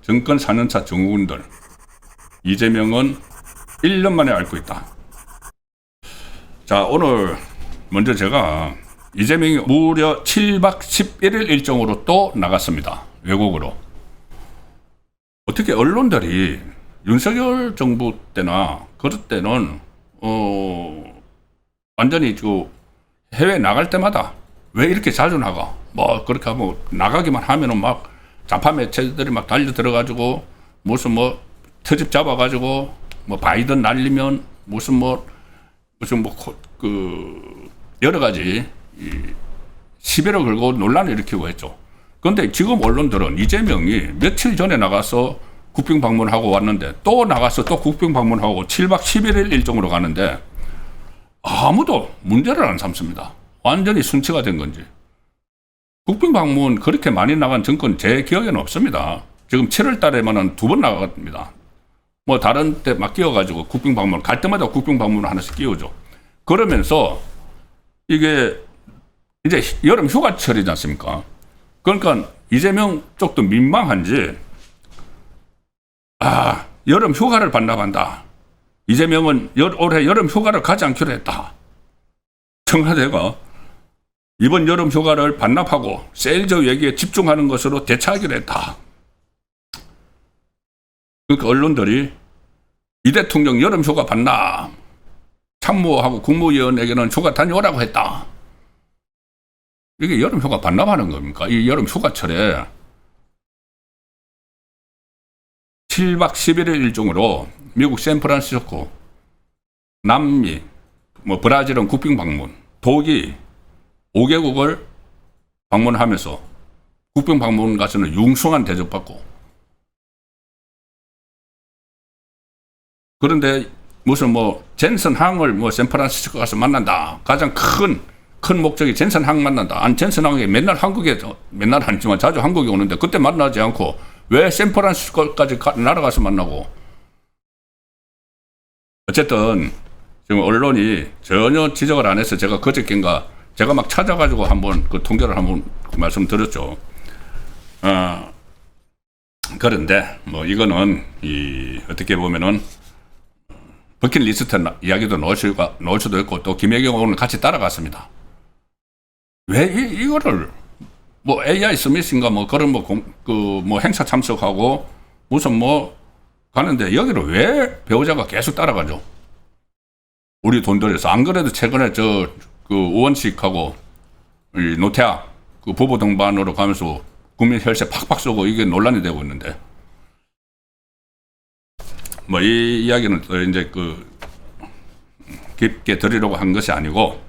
정권 4년차 증후군들, 이재명은 1년 만에 앓고 있다. 자, 오늘 먼저 제가 이재명이 무려 7박 11일 일정으로 또 나갔습니다. 외국으로. 어떻게 언론들이 윤석열 정부 때나 그럴 때는 완전히 해외 나갈 때마다 왜 이렇게 자주 나가? 뭐 그렇게 하면 나가기만 하면은 막 좌파 매체들이 막 달려 들어가지고 무슨 뭐 트집 잡아가지고 뭐 바이든 날리면 무슨 여러 가지 시비를 걸고 논란을 일으키고 했죠. 그런데 지금 언론들은 이재명이 며칠 전에 나가서 국빈 방문하고 왔는데 또 나가서 또 국빈 방문하고 7박 11일 일정으로 가는데 아무도 문제를 안 삼습니다. 완전히 순치가 된 건지. 국빈 방문 그렇게 많이 나간 정권 제 기억에는 없습니다. 지금 7월 달에만은 2번 나갔습니다. 뭐 다른 때 막 끼워가지고 국빈 방문 갈 때마다 국빈 방문을 하나씩 끼우죠. 그러면서 이게 이제 여름 휴가철이지 않습니까? 그러니까 이재명 쪽도 민망한지 여름 휴가를 반납한다. 이재명은 올해 여름 휴가를 가지 않기로 했다. 청와대가 이번 여름 휴가를 반납하고 세일즈 얘기에 집중하는 것으로 대처하기로 했다. 그러니까 언론들이 이 대통령 여름 휴가 반납, 참모하고 국무위원에게는 휴가 다녀오라고 했다. 이게 여름 휴가 반납하는 겁니까? 이 여름 휴가철에 7박 11일 일정으로 미국 샌프란시스코, 남미, 브라질은 국빈 방문, 독일 5개국을 방문하면서 국빈 방문 가서는 융숭한 대접받고, 그런데 무슨 젠슨 항을 샌프란시스코 가서 만난다. 가장 큰 목적이 젠슨 항 만난다. 아니, 젠슨 항이 맨날 아니지만 자주 한국에 오는데 그때 만나지 않고 왜 샌프란시스코까지 날아가서 만나고. 어쨌든 지금 언론이 전혀 지적을 안 해서 제가 그저께인가 제가 막 찾아가지고 한번 그 통계를 한번 말씀드렸죠. 그런데 이거는 어떻게 보면은 버킷리스트 이야기도 넣을 수도 있고, 또 김혜경 의원은 같이 따라갔습니다. 왜 이거를 AI 서밋인가 그런 행사 참석하고 무슨 가는데 여기를 왜 배우자가 계속 따라가죠? 우리 돈 들여서. 안 그래도 최근에 우원식하고 노태학 부부 등반으로 가면서 국민 혈세 팍팍 쏘고 이게 논란이 되고 있는데, 이 이야기는 또 이제 깊게 드리려고 한 것이 아니고,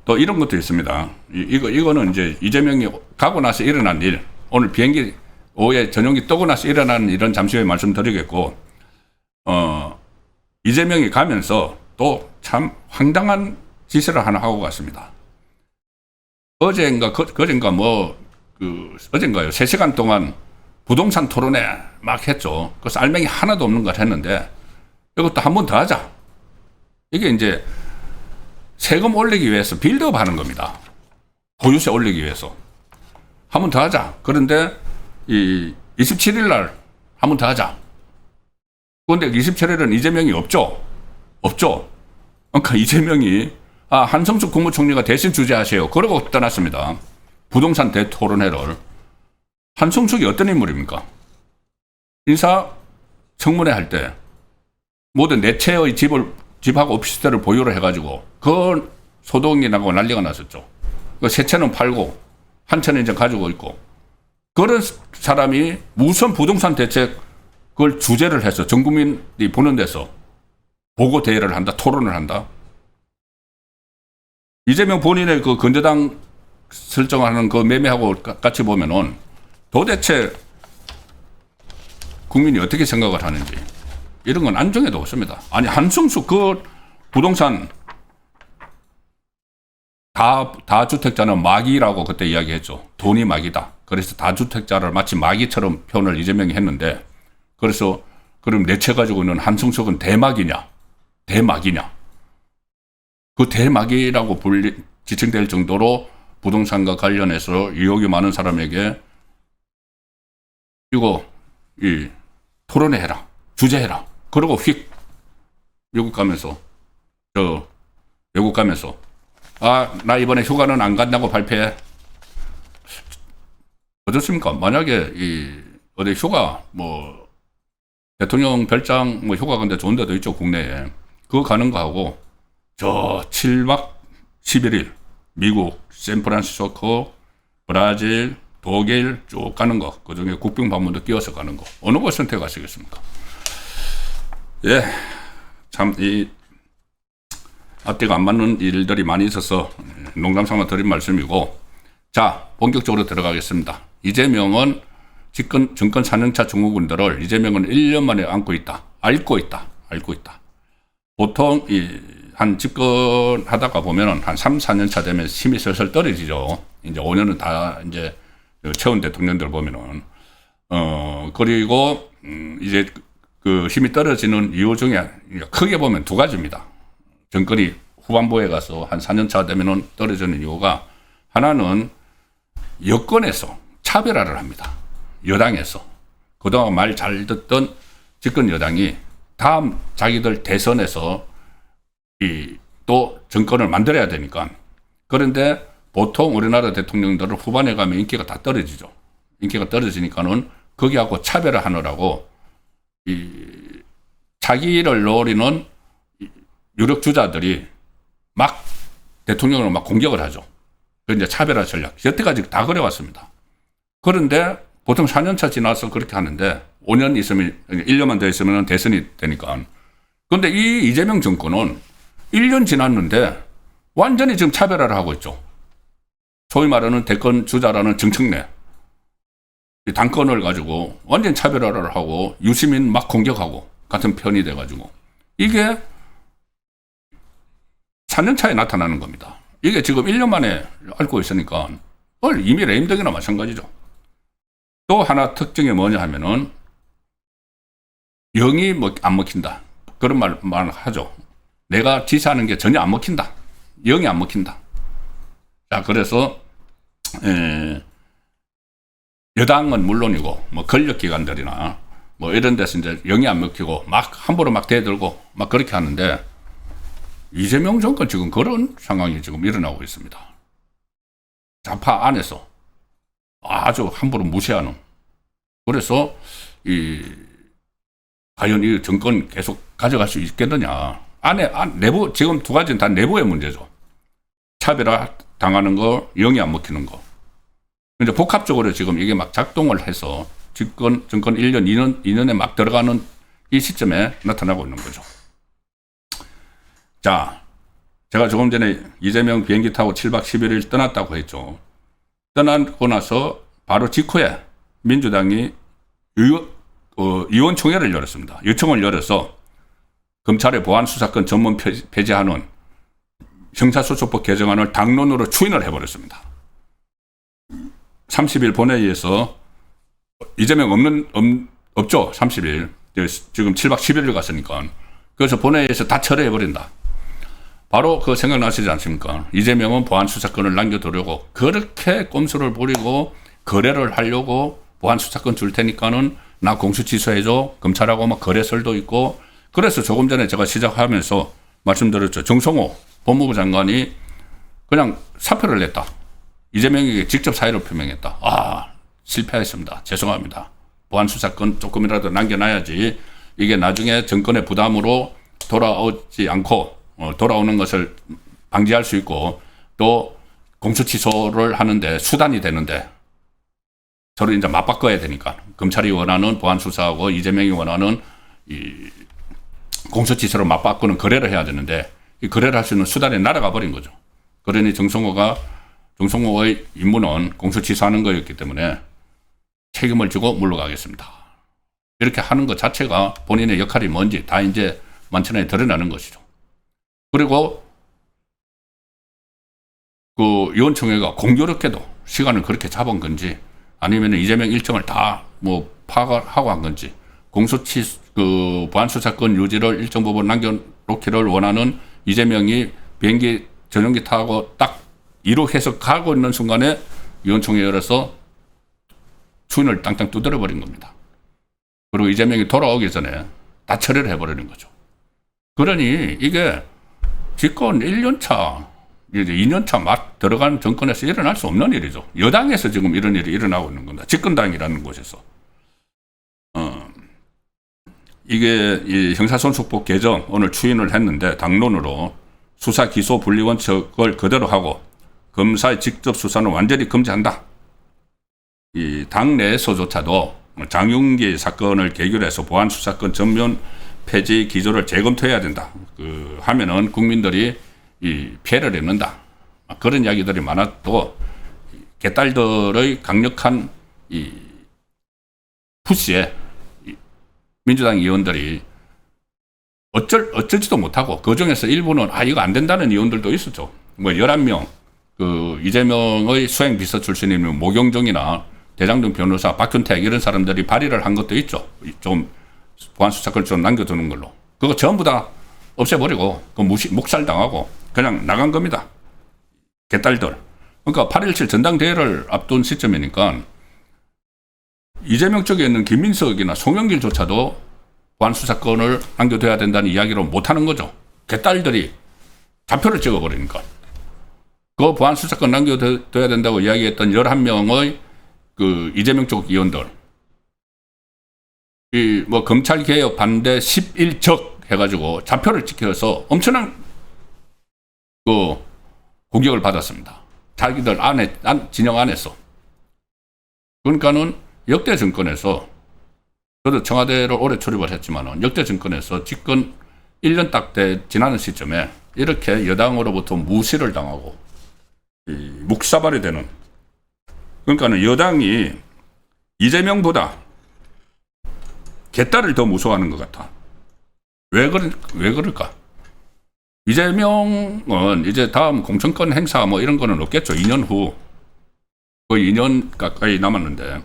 또 이런 것도 있습니다. 이거는 이제 이재명이 가고 나서 일어난 일, 오늘 비행기 오후에 전용기 뜨고 나서 일어난 일은 잠시 후에 말씀드리겠고, 이재명이 가면서 또 참 황당한 짓을 하나 하고 갔습니다. 어젠가요? 3시간 동안 부동산 토론회 막 했죠. 그래서 알맹이 하나도 없는 걸 했는데, 이것도 한 번 더 하자. 이게 이제 세금 올리기 위해서 빌드업 하는 겁니다. 보유세 올리기 위해서. 한 번 더 하자. 그런데 27일 날 한 번 더 하자. 그런데 27일은 이재명이 없죠. 그러니까 이재명이 한성수 국무총리가 대신 주재하세요. 그러고 떠났습니다. 부동산 대토론회를. 한성숙이 어떤 인물입니까? 인사청문회 할 때 모든 네 채의 집하고 오피스텔을 보유를 해가지고 그 소동이 나고 난리가 났었죠. 세 채는 팔고 한 채는 이제 가지고 있고, 그런 사람이 무슨 부동산 대책 그걸 주제를 해서 전 국민이 보는 데서 보고 대회를 한다, 토론을 한다. 이재명 본인의 그 건재당 설정하는 그 매매하고 같이 보면은 도대체 국민이 어떻게 생각을 하는지 이런 건 안정해도 없습니다. 아니, 한승수 그 부동산 다주택자는 마귀라고 그때 이야기했죠. 돈이 마귀다. 그래서 다주택자를 마치 마귀처럼 표현을 이재명이 했는데, 그래서 그럼 내 채 가지고 있는 한승숙은 대마귀냐? 그 대마귀라고 지칭될 정도로 부동산과 관련해서 의혹이 많은 사람에게 이거 토론회 해라, 주제해라. 그러고 휙 외국 가면서 나 이번에 휴가는 안 간다고 발표해. 어떻습니까? 만약에 어디 휴가 대통령 별장 휴가 간데 좋은 데도 있죠, 국내에. 그거 가는 거하고 저 7박 11일 미국 샌프란시스코, 브라질, 독일 쭉 가는 거, 그중에 국빈 방문도 끼워서 가는 거, 어느 걸 선택하시겠습니까? 예, 참 앞뒤가 안 맞는 일들이 많이 있어서 농담 삼아 드린 말씀이고, 자, 본격적으로 들어가겠습니다. 이재명은 정권 4년차 증후군들을 이재명은 1년 만에 앓고 있다. 보통 한 집권하다가 보면은 한 3, 4년 차 되면 힘이 슬슬 떨어지죠. 이제 5년은 다 이제 채운 대통령들 보면은 그리고 이제 그 힘이 떨어지는 이유 중에 크게 보면 두 가지입니다. 정권이 후반부에 가서 한 4년 차 되면은 떨어지는 이유가, 하나는 여권에서 차별화를 합니다. 여당에서 그동안 말 잘 듣던 집권 여당이 다음 자기들 대선에서 또 정권을 만들어야 되니까. 그런데 보통 우리나라 대통령들은 후반에 가면 인기가 다 떨어지죠. 인기가 떨어지니까는 거기하고 차별을 하느라고 자기를 노리는 유력 주자들이 막 대통령을 막 공격을 하죠. 그 이제 차별화 전략. 여태까지 다 그래왔습니다. 그런데 보통 4년차 지나서 그렇게 하는데 5년 있으면, 1년만 더 있으면 대선이 되니까. 그런데 이 이재명 정권은 1년 지났는데 완전히 지금 차별화를 하고 있죠. 소위 말하는 대권 주자라는 정청래. 당권을 가지고 완전 차별화를 하고 유시민 막 공격하고 같은 편이 돼가지고, 이게 4년 차에 나타나는 겁니다. 이게 지금 1년 만에 앓고 있으니까 이미 레임덕이나 마찬가지죠. 또 하나 특징이 뭐냐 하면은 영이 안 먹힌다. 그런 말 하죠. 내가 지시하는 게 전혀 안 먹힌다. 영이 안 먹힌다. 자, 그래서 여당은 물론이고 권력기관들이나 이런 데서 이제 영이 안 먹히고 막 함부로 막 대들고 막 그렇게 하는데, 이재명 정권 지금 그런 상황이 지금 일어나고 있습니다. 좌파 안에서 아주 함부로 무시하는. 그래서 과연 이 정권 계속 가져갈 수 있겠느냐. 내부, 지금 두 가지는 다 내부의 문제죠. 차별화 당하는 거, 영이 안 먹히는 거. 이제 복합적으로 지금 이게 막 작동을 해서 정권 1년, 2년에 막 들어가는 이 시점에 나타나고 있는 거죠. 자, 제가 조금 전에 이재명 비행기 타고 7박 11일 떠났다고 했죠. 떠나고 나서 바로 직후에 민주당이 의원총회를 열었습니다. 요청을 열어서 검찰의 보안수사권 전문 폐지하는 형사소송법 개정안을 당론으로 추인을 해버렸습니다. 30일 본회의에서 이재명 없죠. 30일. 지금 7박 11일 갔으니까. 그래서 본회의에서 다 철회해버린다. 바로 그거 생각나시지 않습니까? 이재명은 보안수사권을 남겨두려고 그렇게 꼼수를 부리고 거래를 하려고 보안수사권 줄 테니까는 나 공수처해줘. 검찰하고 막 거래설도 있고. 그래서 조금 전에 제가 시작하면서 말씀드렸죠. 정성호 법무부 장관이 그냥 사표를 냈다. 이재명에게 직접 사의를 표명했다. 실패했습니다. 죄송합니다. 보안수사권 조금이라도 남겨놔야지 이게 나중에 정권의 부담으로 돌아오지 않고 돌아오는 것을 방지할 수 있고, 또 공수처를 하는데 수단이 되는데 서로 이제 맞바꿔야 되니까 검찰이 원하는 보안수사하고 이재명이 원하는 이 공수처로 맞바꾸는 거래를 해야 되는데 이 거래를 할 수 있는 수단이 날아가 버린 거죠. 그러니 정성호의 임무는 공수처하는 거였기 때문에 책임을 지고 물러가겠습니다. 이렇게 하는 것 자체가 본인의 역할이 뭔지 다 이제 만천하에 드러나는 것이죠. 그리고 그 의원총회가 공교롭게도 시간을 그렇게 잡은 건지 아니면 이재명 일정을 다 파악을 하고 한 건지, 보안수사권 유지를 일정 부분 남겨놓기를 원하는 이재명이 비행기 전용기 타고 딱 이륙해서 가고 있는 순간에 위원총회 열어서 추인을 땅땅 두드려 버린 겁니다. 그리고 이재명이 돌아오기 전에 다 처리를 해버리는 거죠. 그러니 이게 집권 1년차, 이제 2년차 막 들어간 정권에서 일어날 수 없는 일이죠. 여당에서 지금 이런 일이 일어나고 있는 겁니다. 집권당이라는 곳에서. 이게 이 형사손수법 개정 오늘 추인을 했는데 당론으로 수사 기소 분리 원칙을 그대로 하고 검사의 직접 수사는 완전히 금지한다. 이 당내에서조차도 장윤기 사건을 계기로 해서 보안수사권 전면 폐지 기조를 재검토해야 된다. 하면은 국민들이 이 피해를 입는다. 그런 이야기들이 많았고 개딸들의 강력한 이 푸시에 민주당 의원들이 어쩌지도 못하고 그 중에서 일부는 이거 안 된다는 의원들도 있었죠. 뭐 11명 이재명의 수행비서 출신인 모경정이나 대장동 변호사 박균택 이런 사람들이 발의를 한 것도 있죠. 좀 보안수사권을 좀 남겨두는 걸로. 그거 전부 다 없애버리고 묵살당하고 그냥 나간 겁니다. 개딸들. 그러니까 8.17 전당대회를 앞둔 시점이니까 이재명 쪽에 있는 김민석이나 송영길조차도 보안수사권을 남겨둬야 된다는 이야기를 못하는 거죠. 개딸들이 좌표를 찍어버리니까. 그 보안수사권 남겨둬야 된다고 이야기했던 11명의 그 이재명 쪽 의원들. 뭐 검찰개혁 반대 11적 해가지고 좌표를 찍혀서 엄청난 그 공격을 받았습니다. 자기들 진영 안에서. 그러니까는 역대 정권에서 저도 청와대를 오래 출입을 했지만은 역대 정권에서 집권 1년 딱 지나는 시점에 이렇게 여당으로부터 무시를 당하고 묵사발이 되는, 그러니까는 여당이 이재명보다 개딸을 더 무서워하는 것 같아. 왜 그럴까? 이재명은 이제 다음 공천권 행사 뭐 이런 거는 없겠죠. 2년 후. 거의 2년 가까이 남았는데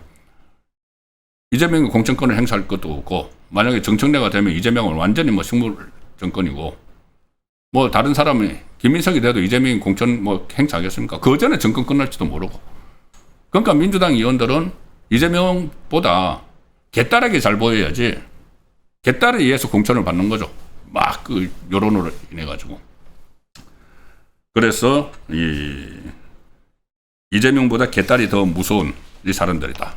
이재명이 공천권을 행사할 것도 없고, 만약에 정청래가 되면 이재명은 완전히 뭐 식물 정권이고, 뭐 다른 사람이 김민석이 돼도 이재명이 공천 뭐 행사하겠습니까? 그 전에 정권 끝날지도 모르고. 그러니까 민주당 의원들은 이재명보다 개딸에게 잘 보여야지 개딸에 의해서 공천을 받는 거죠. 막 그 여론으로 인해 가지고. 그래서 이재명보다 개딸이 더 무서운 이 사람들이다.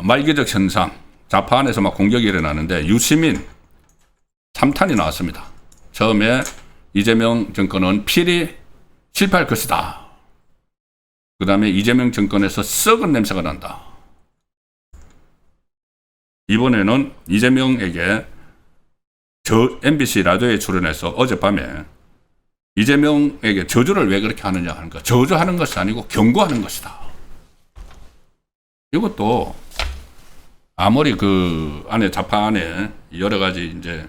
말기적 현상, 좌파 안에서 막 공격이 일어나는데 유시민 3탄이 나왔습니다. 처음에 이재명 정권은 필히 실패할 것이다. 그 다음에 이재명 정권에서 썩은 냄새가 난다. 이번에는 이재명에게 MBC 라디오에 출연해서 어젯밤에 이재명에게 저주를 왜 그렇게 하느냐 하는 거. 저주하는 것이 아니고 경고하는 것이다. 이것도 아무리 그 안에 좌파 안에 여러 가지 이제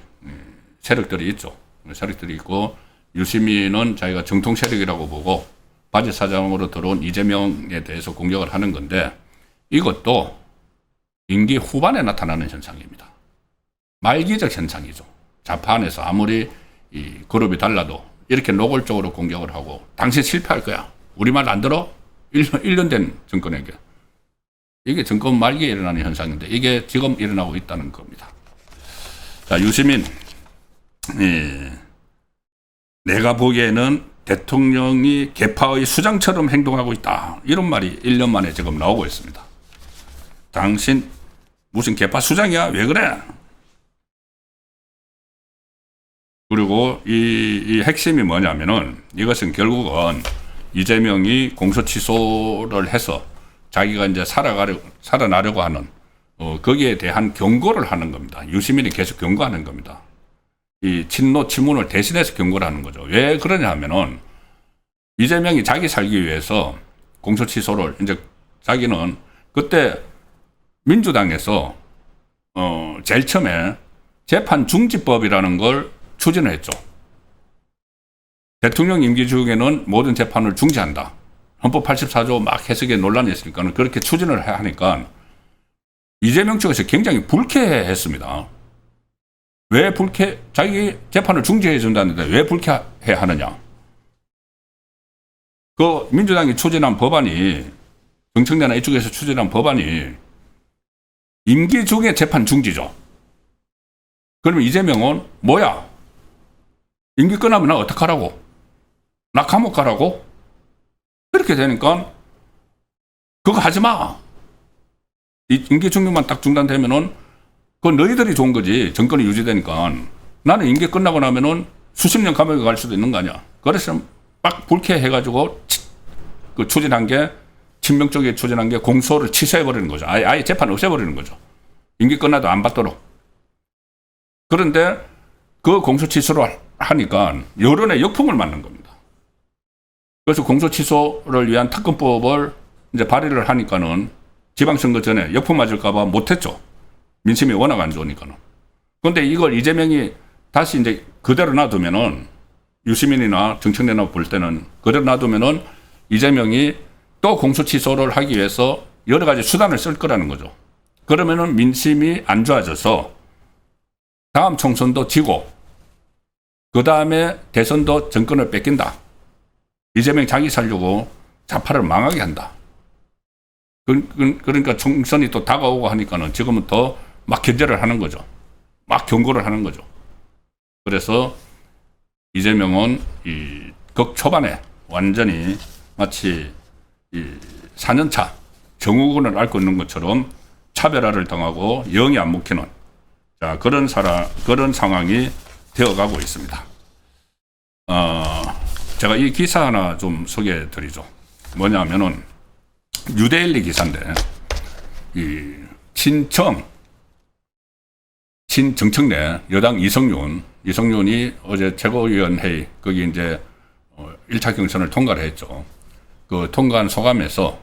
세력들이 있죠. 세력들이 있고 유시민은 자기가 정통 세력이라고 보고 바지 사장으로 들어온 이재명에 대해서 공격을 하는 건데 이것도 임기 후반에 나타나는 현상입니다. 말기적 현상이죠. 좌파 안에서 아무리 이 그룹이 달라도 이렇게 노골적으로 공격을 하고 당신 실패할 거야. 우리 말 안 들어? 1년 된 정권에게. 이게 정권 말기에 일어나는 현상인데 이게 지금 일어나고 있다는 겁니다. 자, 유시민. 내가 보기에는 대통령이 개파의 수장처럼 행동하고 있다. 이런 말이 1년 만에 지금 나오고 있습니다. 당신 무슨 개파 수장이야? 왜 그래? 그리고 이 핵심이 뭐냐면은 이것은 결국은 이재명이 공소 취소를 해서 자기가 이제 살아나려고 하는 거기에 대한 경고를 하는 겁니다. 유시민이 계속 경고하는 겁니다. 이 친노 친문을 대신해서 경고를 하는 거죠. 왜 그러냐 하면은 이재명이 자기 살기 위해서 공소 취소를 이제 자기는 그때 민주당에서 제일 처음에 재판 중지법이라는 걸 추진을 했죠. 대통령 임기 중에는 모든 재판을 중지한다. 헌법 84조 막 해석에 논란이 있으니까 그렇게 추진을 하니까 이재명 측에서 굉장히 불쾌했습니다. 왜 자기 재판을 중지해 준다는데 왜 해야 하느냐. 그 민주당이 추진한 법안이, 정청래나 이쪽에서 추진한 법안이 임기 중에 재판 중지죠. 그러면 이재명은 뭐야? 임기 끝나면 나 어떡하라고? 나 감옥 가라고? 이렇게 되니까 그거 하지 마. 이 임기 중립만 딱 중단되면은 그건 너희들이 좋은 거지. 정권이 유지되니까. 나는 임기 끝나고 나면은 수십 년 감옥에 갈 수도 있는 거 아니야. 그래서 막 불쾌해가지고 그 추진한 게, 친명 쪽에 추진한 게 공소를 취소해버리는 거죠. 아예 재판 없애버리는 거죠. 임기 끝나도 안 받도록. 그런데 그 공소 취소를 하니까 여론의 역풍을 맞는 겁니다. 그래서 공소 취소를 위한 특검법을 이제 발의를 하니까는 지방선거 전에 역풍 맞을까봐 못했죠. 민심이 워낙 안 좋으니까는. 그런데 이걸 이재명이 다시 이제 그대로 놔두면은, 유시민이나 정청래나 볼 때는 그대로 놔두면은 이재명이 또 공소 취소를 하기 위해서 여러 가지 수단을 쓸 거라는 거죠. 그러면은 민심이 안 좋아져서 다음 총선도 지고 그 다음에 대선도 정권을 뺏긴다. 이재명 자기 살려고 좌파를 망하게 한다. 그러니까 총선이 또 다가오고 하니까는 지금은 더 막 견제를 하는 거죠. 막 경고를 하는 거죠. 그래서 이재명은 이 극 초반에 완전히 마치 이 4년차 정우군을 앓고 있는 것처럼 차별화를 당하고 영이 안 먹히는, 자, 그런 상황이 되어가고 있습니다. 제가 이 기사 하나 좀 소개해 드리죠. 뭐냐면은 뉴데일리 기사인데, 이 친정청래 여당 이성윤이 어제 최고위원회의, 거기 이제 1차 경선을 통과를 했죠. 그 통과한 소감에서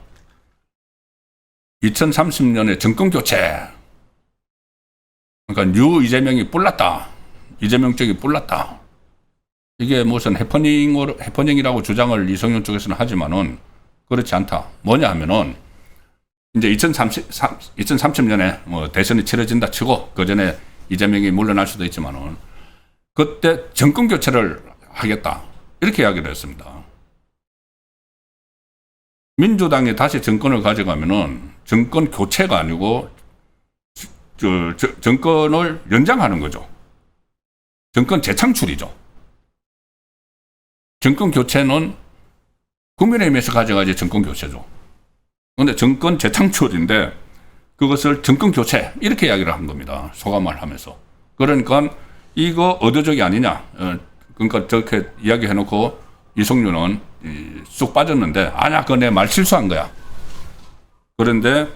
2030년에 정권 교체, 그러니까 뉴 이재명이 뿔났다. 이재명 쪽이 뿔났다. 이게 무슨 해퍼닝이라고 주장을 이성윤 쪽에서는 하지만은 그렇지 않다. 뭐냐 하면은 이제 2030년에 뭐 대선이 치러진다 치고 그 전에 이재명이 물러날 수도 있지만은 그때 정권 교체를 하겠다. 이렇게 이야기를 했습니다. 민주당이 다시 정권을 가져가면은 정권 교체가 아니고 정권을 연장하는 거죠. 정권 재창출이죠. 정권 교체는 국민의힘에서 가져가야지 정권 교체죠. 그런데 정권 재창출인데 그것을 정권 교체 이렇게 이야기를 한 겁니다. 소감을 하면서. 그러니까 이거 의도적이 아니냐. 그러니까 저렇게 이야기해놓고 이성윤은 쑥 빠졌는데, 아니야, 그거 내 말 실수한 거야. 그런데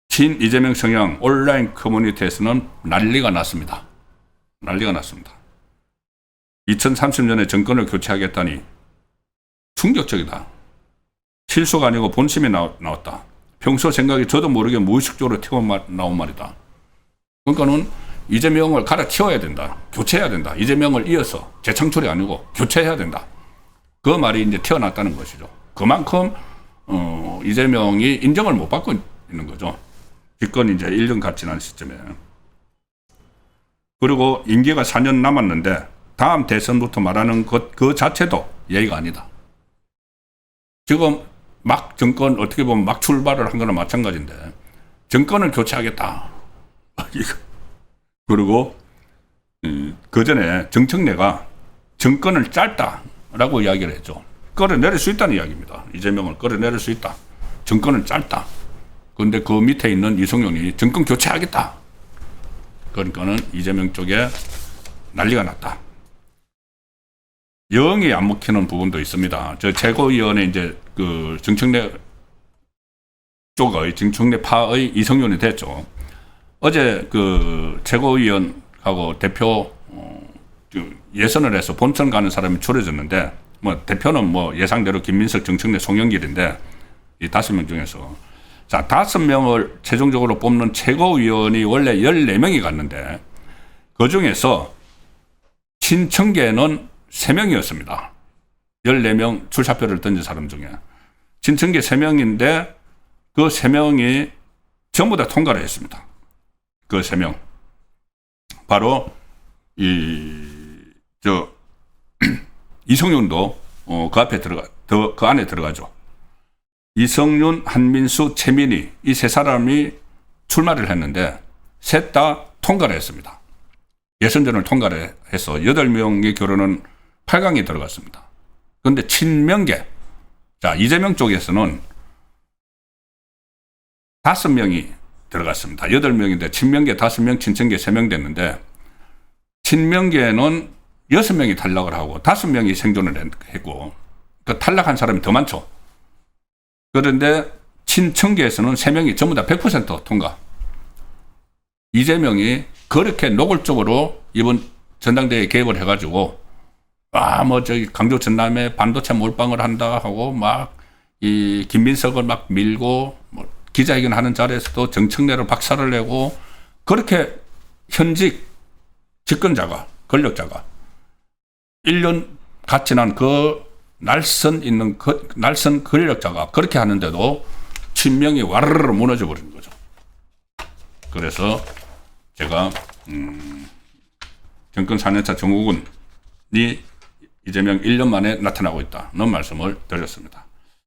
친 이재명 성향 온라인 커뮤니티에서는 난리가 났습니다. 2030년에 정권을 교체하겠다니 충격적이다. 실수가 아니고 본심이 나왔다. 평소 생각이 저도 모르게 무의식적으로 튀어나온 말이다. 그러니까는 이재명을 갈아치워야 된다. 교체해야 된다. 이재명을 이어서 재창출이 아니고 교체해야 된다. 그 말이 이제 튀어났다는 것이죠. 그만큼 이재명이 인정을 못 받고 있는 거죠. 집권 이제 1년 갓 지난 시점에. 그리고 임기가 4년 남았는데 다음 대선부터 말하는 것 그 자체도 예의가 아니다. 지금 막 정권 어떻게 보면 막 출발을 한 거나 마찬가지인데 정권을 교체하겠다. 그리고 그 전에 정청래가 정권을 짧다라고 이야기를 했죠. 끌어내릴 수 있다는 이야기입니다. 이재명을 끌어내릴 수 있다. 정권은 짧다. 그런데 그 밑에 있는 이성윤이 정권 교체하겠다. 그러니까는 이재명 쪽에 난리가 났다. 영이 안 먹히는 부분도 있습니다. 저 최고위원회 이제 그 정청래 파의 이성윤이 됐죠. 어제 그 최고위원하고 대표 예선을 해서 본선 가는 사람이 추려졌는데, 뭐 대표는 뭐 예상대로 김민석, 정청래, 송영길인데 이 5명 중에서 자 5명을 최종적으로 뽑는 최고위원이 원래 14명이 갔는데 그 중에서 친청계는 3명이었습니다. 14명 출사표를 던진 사람 중에 친청계 3명인데 그 3명이 전부 다 통과를 했습니다. 그 3명 바로 이성윤도 그 안에 들어가죠. 이성윤, 한민수, 최민희 이 세 사람이 출마를 했는데 셋 다 통과를 했습니다. 예선전을 통과를 해서 8명의 결혼은 8강에 들어갔습니다. 그런데 친명계, 자, 이재명 쪽에서는 5명이 들어갔습니다. 8명인데 친명계 5명, 친청계 3명 됐는데 친명계는 6명이 탈락을 하고 5명이 생존을 했고 그 탈락한 사람이 더 많죠. 그런데 친청계에서는 3명이 전부 다 100% 통과. 이재명이 그렇게 노골적으로 이번 전당대회에 개입을 해가지고 저기 강조 전남에 반도체 몰빵을 한다 하고 이 김민석을 막 밀고 기자회견 하는 자리에서도 정청래를 박살을 내고 그렇게 현직 집권자가 권력자가 1년 같이 난 그 날선 권력자가 그렇게 하는데도 친명이 와르르 무너져 버린 거죠. 그래서 제가 정권 4년차 정우군이 이재명 1년 만에 나타나고 있다는 말씀을 드렸습니다.